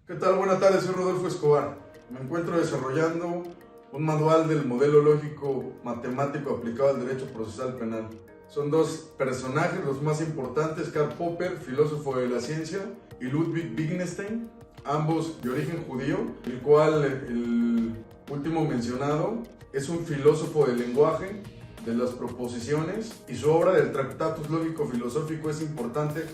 ¿Qué tal? Buenas tardes, soy Rodolfo Escobar. Me encuentro desarrollando un manual del modelo lógico matemático aplicado al derecho procesal penal. Son dos personajes, los más importantes, Karl Popper, filósofo de la ciencia, y Ludwig Wittgenstein, ambos de origen judío, el cual el último mencionado es un filósofo del lenguaje, de las proposiciones, y su obra del Tractatus Lógico-Filosófico es importante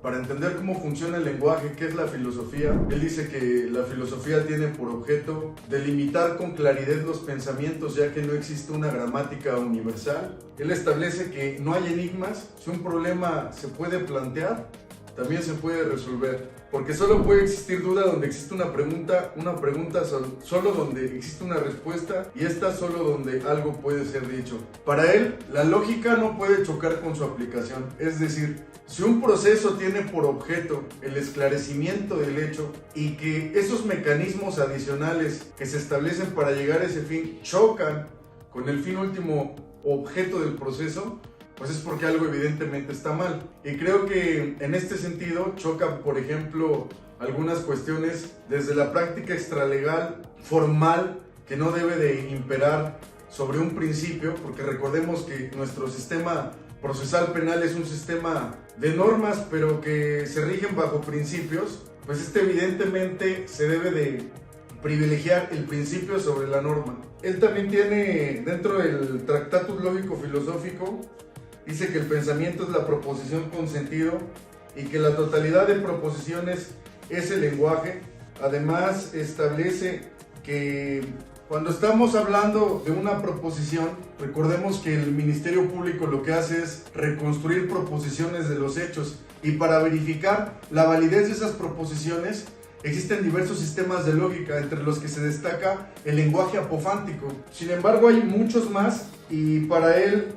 para entender cómo funciona el lenguaje, qué es la filosofía. Él dice que la filosofía tiene por objeto delimitar con claridad los pensamientos, ya que no existe una gramática universal. Él establece que no hay enigmas. Si un problema se puede plantear, también se puede resolver, porque solo puede existir duda donde existe una pregunta solo donde existe una respuesta, y esta solo donde algo puede ser dicho. Para él, la lógica no puede chocar con su aplicación, es decir, si un proceso tiene por objeto el esclarecimiento del hecho y que esos mecanismos adicionales que se establecen para llegar a ese fin chocan con el fin último objeto del proceso, pues es porque algo evidentemente está mal. Y creo que en este sentido choca, por ejemplo, algunas cuestiones desde la práctica extralegal formal, que no debe de imperar sobre un principio, porque recordemos que nuestro sistema procesal penal es un sistema de normas, pero que se rigen bajo principios. Pues evidentemente se debe de privilegiar el principio sobre la norma. Él también tiene, dentro del Tractatus Lógico-Filosófico, dice que el pensamiento es la proposición con sentido y que la totalidad de proposiciones es el lenguaje. Además, establece que cuando estamos hablando de una proposición, recordemos que el Ministerio Público lo que hace es reconstruir proposiciones de los hechos, y para verificar la validez de esas proposiciones existen diversos sistemas de lógica, entre los que se destaca el lenguaje apofántico. Sin embargo, hay muchos más, y para él,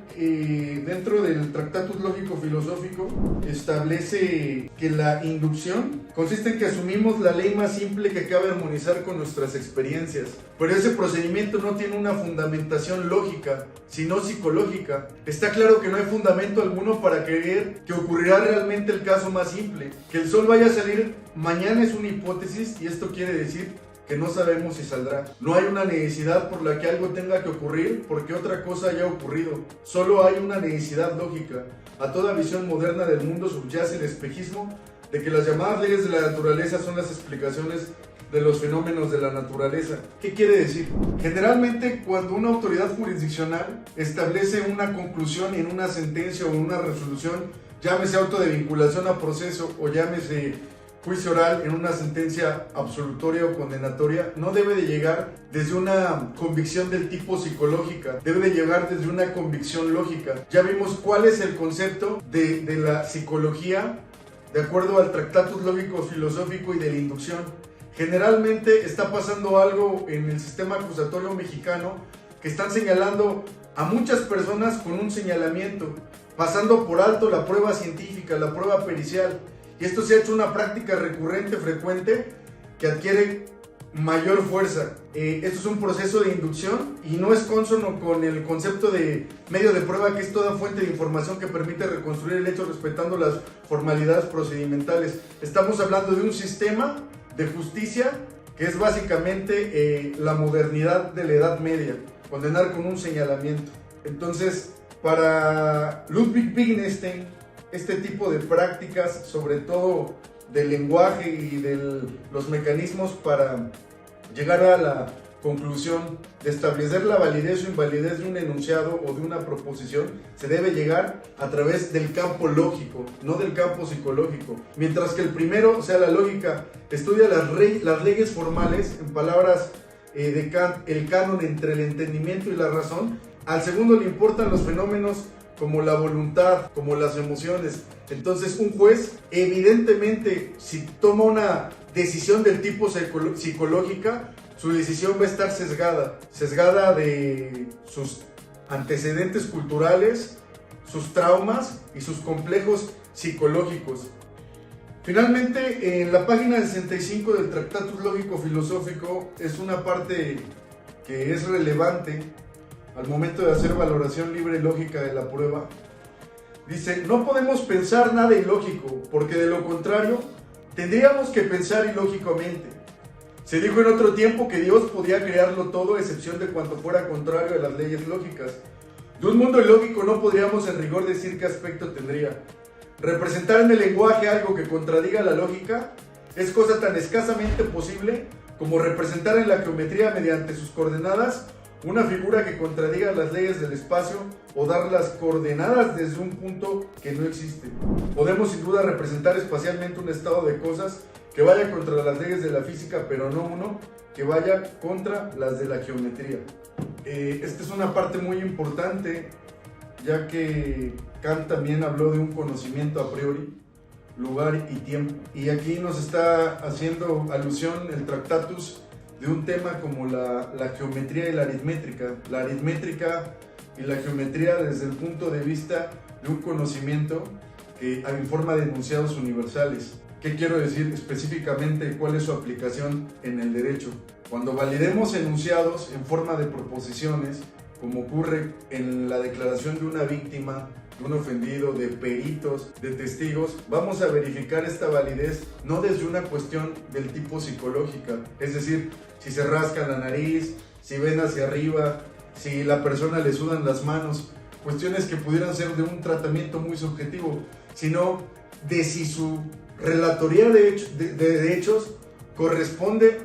dentro del Tractatus Lógico-Filosófico, establece que la inducción consiste en que asumimos la ley más simple que cabe armonizar con nuestras experiencias. Pero ese procedimiento no tiene una fundamentación lógica, sino psicológica. Está claro que no hay fundamento alguno para creer que ocurrirá realmente el caso más simple. Que el sol vaya a salir mañana es una hipótesis, y esto quiere decir que no sabemos si saldrá. No hay una necesidad por la que algo tenga que ocurrir porque otra cosa haya ocurrido. Solo hay una necesidad lógica. A toda visión moderna del mundo subyace el espejismo de que las llamadas leyes de la naturaleza son las explicaciones de los fenómenos de la naturaleza. ¿Qué quiere decir? Generalmente, cuando una autoridad jurisdiccional establece una conclusión en una sentencia o en una resolución, llámese auto de vinculación a proceso o llámese juicio oral en una sentencia absolutoria o condenatoria, no debe de llegar desde una convicción del tipo psicológica, debe de llegar desde una convicción lógica. Ya vimos cuál es el concepto de la psicología de acuerdo al Tractatus Lógico-Filosófico y de la inducción. Generalmente está pasando algo en el sistema acusatorio mexicano, que están señalando a muchas personas con un señalamiento, pasando por alto la prueba científica, la prueba pericial. Y esto se ha hecho una práctica recurrente, frecuente, que adquiere mayor fuerza. Esto es un proceso de inducción y no es cónsono con el concepto de medio de prueba, que es toda fuente de información que permite reconstruir el hecho respetando las formalidades procedimentales. Estamos hablando de un sistema de justicia que es básicamente la modernidad de la Edad Media, condenar con un señalamiento. Entonces, para Ludwig Wittgenstein, este tipo de prácticas, sobre todo del lenguaje y de los mecanismos para llegar a la conclusión de establecer la validez o invalidez de un enunciado o de una proposición, se debe llegar a través del campo lógico, no del campo psicológico. Mientras que el primero, o sea, la lógica, estudia las leyes formales, en palabras de Kant, el canon entre el entendimiento y la razón. Al segundo le importan los fenómenos como la voluntad, como las emociones. Entonces, un juez, evidentemente, si toma una decisión del tipo psicológica, su decisión va a estar sesgada de sus antecedentes culturales, sus traumas y sus complejos psicológicos. Finalmente, en la página 65 del Tractatus Lógico-Filosófico es una parte que es relevante al momento de hacer valoración libre y lógica de la prueba. Dice: no podemos pensar nada ilógico, porque de lo contrario Tendríamos que pensar ilógicamente. Se dijo en otro tiempo que Dios podía crearlo todo a excepción de cuanto fuera contrario a las leyes lógicas. De un mundo ilógico no podríamos en rigor decir qué aspecto tendría. Representar en el lenguaje algo que contradiga la lógica es cosa tan escasamente posible como representar en la geometría mediante sus coordenadas una figura que contradiga las leyes del espacio o dar las coordenadas desde un punto que no existe. Podemos sin duda representar espacialmente un estado de cosas que vaya contra las leyes de la física, pero no uno que vaya contra las de la geometría. Esta es una parte muy importante, ya que Kant también habló de un conocimiento a priori, lugar y tiempo. Y aquí nos está haciendo alusión el Tractatus de un tema como la geometría y la aritmética. La aritmética y la geometría desde el punto de vista de un conocimiento que en forma de enunciados universales. ¿Qué quiero decir específicamente? ¿Cuál es su aplicación en el derecho? Cuando validemos enunciados en forma de proposiciones, como ocurre en la declaración de una víctima, de un ofendido, de peritos, de testigos, vamos a verificar esta validez no desde una cuestión del tipo psicológica, es decir, si se rasca la nariz, si ven hacia arriba, si la persona le sudan las manos, cuestiones que pudieran ser de un tratamiento muy subjetivo, sino de si su relatoría de hechos corresponde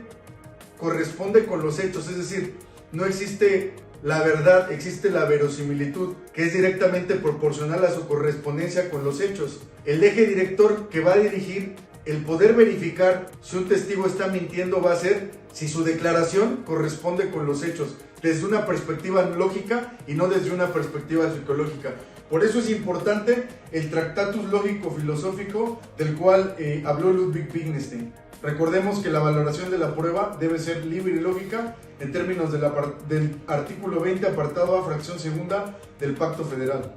con los hechos, es decir, no existe la verdad, existe la verosimilitud, que es directamente proporcional a su correspondencia con los hechos. El eje director que va a dirigir el poder verificar si un testigo está mintiendo va a ser si su declaración corresponde con los hechos, desde una perspectiva lógica y no desde una perspectiva psicológica. Por eso es importante el Tractatus Lógico-Filosófico del cual habló Ludwig Wittgenstein. Recordemos que la valoración de la prueba debe ser libre y lógica en términos del artículo 20, apartado A, fracción segunda del Pacto Federal.